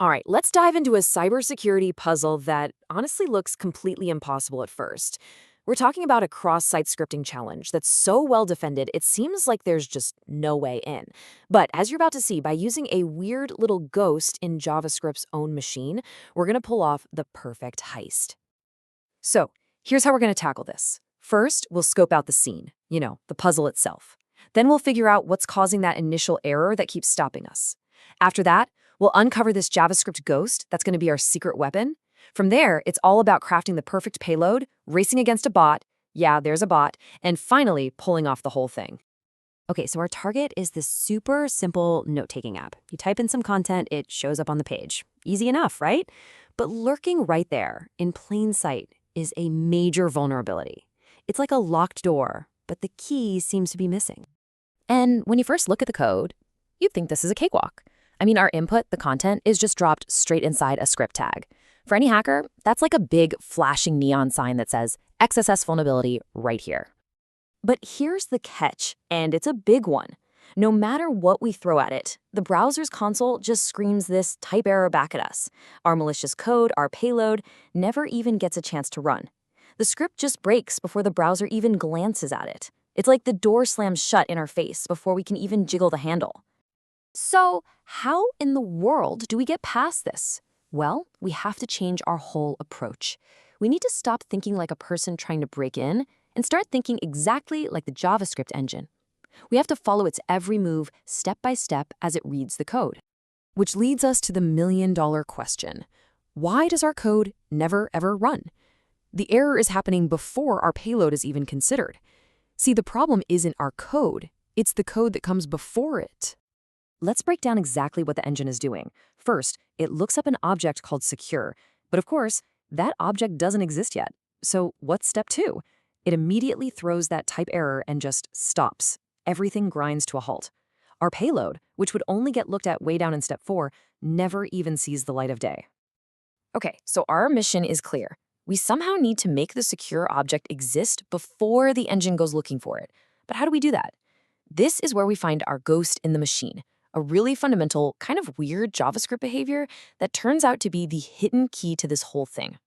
All right, let's dive into a cybersecurity puzzle that honestly looks completely impossible at first. We're talking about a cross-site scripting challenge that's so well defended, it seems like there's just no way in. But as you're about to see, by using a weird little ghost in JavaScript's own machine, we're going to pull off the perfect heist. So here's how we're going to tackle this. First, we'll scope out the scene, the puzzle itself. Then we'll figure out what's causing that initial error that keeps stopping us. After that, we'll uncover this JavaScript ghost that's going to be our secret weapon. From there, it's all about crafting the perfect payload, racing against a bot, yeah, there's a bot, and finally pulling off the whole thing. Okay, so our target is this super simple note-taking app. You type in some content, it shows up on the page. Easy enough, right? But lurking right there, in plain sight, is a major vulnerability. It's like a locked door, but the key seems to be missing. And when you first look at the code, you'd think this is a cakewalk. I mean, our input, the content, is just dropped straight inside a script tag. For any hacker, that's like a big flashing neon sign that says XSS vulnerability right here. But here's the catch, and it's a big one. No matter what we throw at it, the browser's console just screams this type error back at us. Our malicious code, our payload, never even gets a chance to run. The script just breaks before the browser even glances at it. It's like the door slams shut in our face before we can even jiggle the handle. So, how in the world do we get past this? Well, we have to change our whole approach. We need to stop thinking like a person trying to break in and start thinking exactly like the JavaScript engine. We have to follow its every move step by step as it reads the code. Which leads us to the million-dollar question. Why does our code never ever run? The error is happening before our payload is even considered. See, the problem isn't our code. It's the code that comes before it. Let's break down exactly what the engine is doing. First, it looks up an object called secure. But of course, that object doesn't exist yet. So what's step 2? It immediately throws that type error and just stops. Everything grinds to a halt. Our payload, which would only get looked at way down in step 4, never even sees the light of day. Okay, so our mission is clear. We somehow need to make the secure object exist before the engine goes looking for it. But how do we do that? This is where we find our ghost in the machine, a really fundamental, kind of weird JavaScript behavior that turns out to be the hidden key to this whole thing.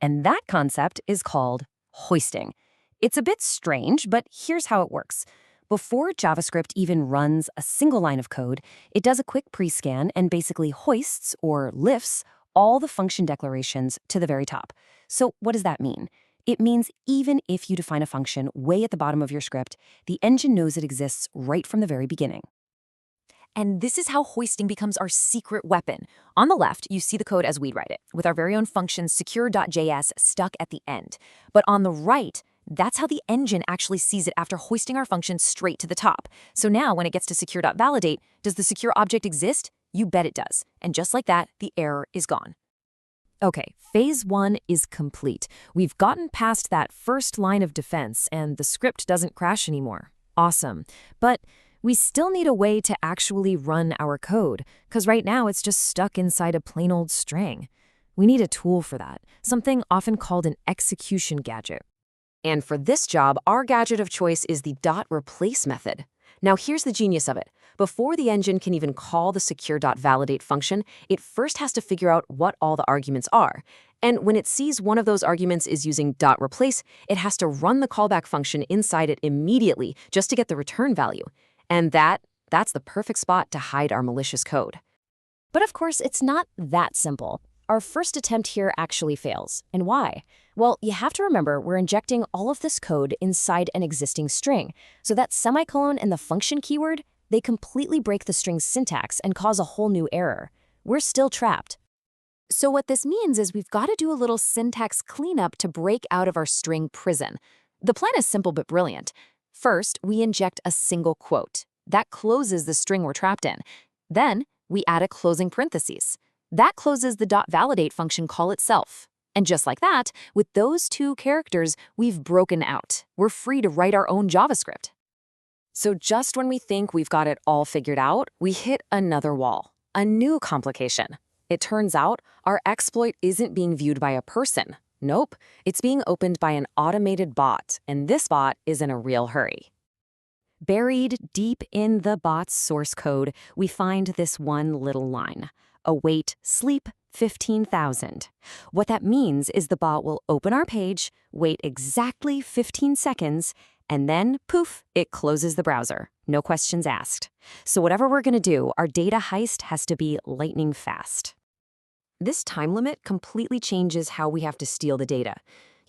And that concept is called hoisting. It's a bit strange, but here's how it works. Before JavaScript even runs a single line of code, it does a quick pre-scan and basically hoists or lifts all the function declarations to the very top. So what does that mean? It means even if you define a function way at the bottom of your script, the engine knows it exists right from the very beginning. And this is how hoisting becomes our secret weapon. On the left, you see the code as we'd write it, with our very own function secure.js stuck at the end. But on the right, that's how the engine actually sees it after hoisting our function straight to the top. So now when it gets to secure.validate, does the secure object exist? You bet it does. And just like that, the error is gone. Okay, phase 1 is complete. We've gotten past that first line of defense, and the script doesn't crash anymore. Awesome. But we still need a way to actually run our code, because right now it's just stuck inside a plain old string. We need a tool for that, something often called an execution gadget. And for this job, our gadget of choice is the .replace method. Now here's the genius of it. Before the engine can even call the secure.validate function, it first has to figure out what all the arguments are. And when it sees one of those arguments is using .replace, it has to run the callback function inside it immediately just to get the return value. And that's the perfect spot to hide our malicious code. But of course, it's not that simple. Our first attempt here actually fails. And why? Well, you have to remember we're injecting all of this code inside an existing string. So that semicolon and the function keyword, they completely break the string's syntax and cause a whole new error. We're still trapped. So what this means is we've got to do a little syntax cleanup to break out of our string prison. The plan is simple but brilliant. First, we inject a single quote. That closes the string we're trapped in. Then, we add a closing parentheses. That closes the .validate function call itself. And just like that, with those 2 characters, we've broken out. We're free to write our own JavaScript. So just when we think we've got it all figured out, we hit another wall, a new complication. It turns out our exploit isn't being viewed by a person. Nope, it's being opened by an automated bot, and this bot is in a real hurry. Buried deep in the bot's source code, we find this one little line. await sleep 15,000. What that means is the bot will open our page, wait exactly 15 seconds, and then, poof, it closes the browser. No questions asked. So whatever we're going to do, our data heist has to be lightning fast. This time limit completely changes how we have to steal the data.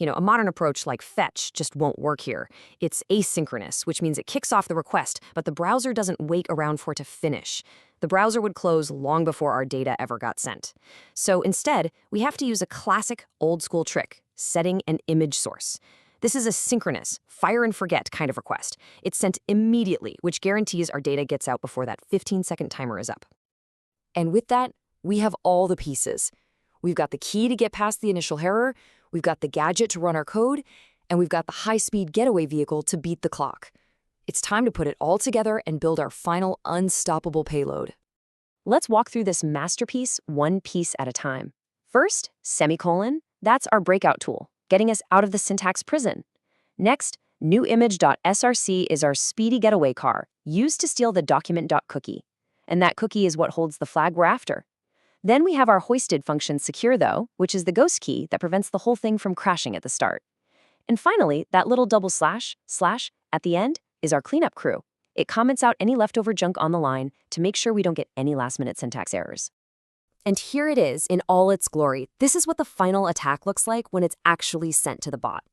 A modern approach like fetch just won't work here. It's asynchronous, which means it kicks off the request, but the browser doesn't wait around for it to finish. The browser would close long before our data ever got sent. So instead, we have to use a classic old-school trick, setting an image source. This is a synchronous, fire-and-forget kind of request. It's sent immediately, which guarantees our data gets out before that 15-second timer is up. And with that, we have all the pieces. We've got the key to get past the initial error, we've got the gadget to run our code, and we've got the high-speed getaway vehicle to beat the clock. It's time to put it all together and build our final unstoppable payload. Let's walk through this masterpiece one piece at a time. First, semicolon, that's our breakout tool, getting us out of the syntax prison. Next, newimage.src is our speedy getaway car, used to steal the document.cookie. And that cookie is what holds the flag we're after. Then we have our hoisted function secure though, which is the ghost key that prevents the whole thing from crashing at the start. And finally, that little double slash at the end is our cleanup crew. It comments out any leftover junk on the line to make sure we don't get any last-minute syntax errors. And here it is in all its glory. This is what the final attack looks like when it's actually sent to the bot.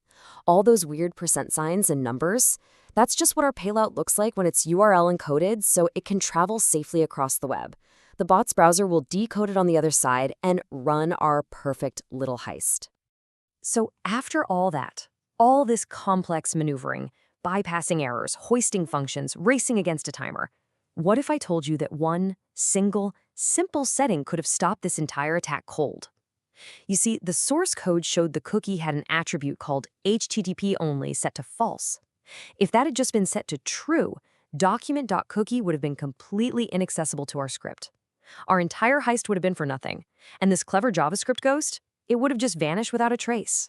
All those weird percent signs and numbers, that's just what our payload looks like when it's URL encoded so it can travel safely across the web. The bot's browser will decode it on the other side and run our perfect little heist. So after all that, all this complex maneuvering, bypassing errors, hoisting functions, racing against a timer, what if I told you that one single, simple setting could have stopped this entire attack cold? You see, the source code showed the cookie had an attribute called HTTP only set to false. If that had just been set to true, document.cookie would have been completely inaccessible to our script. Our entire heist would have been for nothing. And this clever JavaScript ghost, it would have just vanished without a trace.